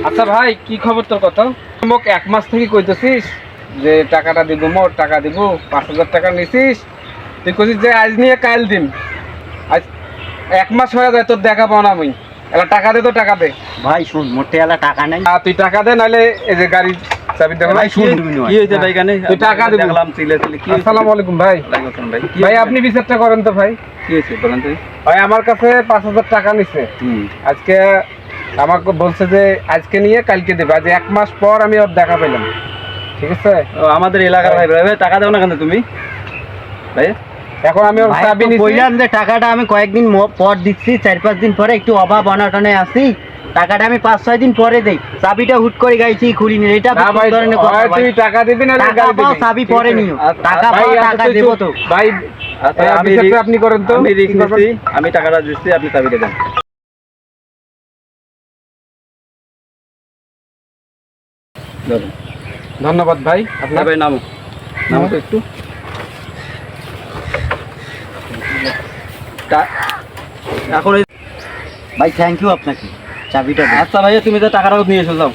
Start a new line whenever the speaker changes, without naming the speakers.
আচ্ছা ভাই, কি খবর তোর? কত মোক 1 মাস থেকে কইতেছিস যে টাকাটা দিব, মোট টাকা দিব, 5,000 টাকা নিছিস। তুই কইছিস যে আজ নিয়ে কাল দিন। আজ 1 মাস হয়ে যায়, তোর দেখা পাও না আমি। এলা টাকা দে, তো টাকা দে
ভাই। শুন, মোটে এলা টাকা নাই।
তুই টাকা দে, নাহলে এই যে গাড়ি চাবি দে।
ভাই শুন, কি হইছে ভাই? কানে
তুই টাকা দে।
দেখলাম চিল্লা চিল্লি। কি?
আসসালামু আলাইকুম ভাই।
ওয়ালাইকুম আসসালাম ভাই। কি
ভাই আপনি বিচারটা করেন তো ভাই।
কি হইছে বলেন তো?
ভাই আমার কাছে 5,000 টাকা নিছে। আজকে আমাকে বলছে যে আজকে নিয়ে কালকে দেবে। আজ 1 মাস পর আমি ওর দেখা পেলাম। ঠিক আছে?
আমাদের এলাকার ভাই। ভাই টাকা দাও না কেন তুমি ভাই?
এখন আমি ওর চাবি নিছি।
বললাম যে টাকাটা আমি কয়েকদিন পর দিচ্ছি, 4-5 দিন পরে একটু অভাব অনটনে আছি। টাকাটা আমি 5-6 দিন পরে দেই। চাবিটা হুট করে গাইছি, খুলি নি। এটা
না ভাই,
ধরনের কথা ভাই।
তুই টাকা দিবি না গাড়ি দিবি?
চাবি পরে নিও। টাকা
ভাই
টাকা দেব তো
ভাই।
আমি
আপনি করেন তো।
আমি রিস্ক নিছি, আমি টাকাটা দিচ্ছি, আপনি চাবিটা দেন।
ধন্যবাদ ভাই। আপনার
ভাই নামো, নামো তো একটু। এখন ভাই থ্যাংক ইউ আপনাকে, চাবিটা। আচ্ছা ভাইয়া, তুমি তো টাকাটাও নিয়ে এসে যাও।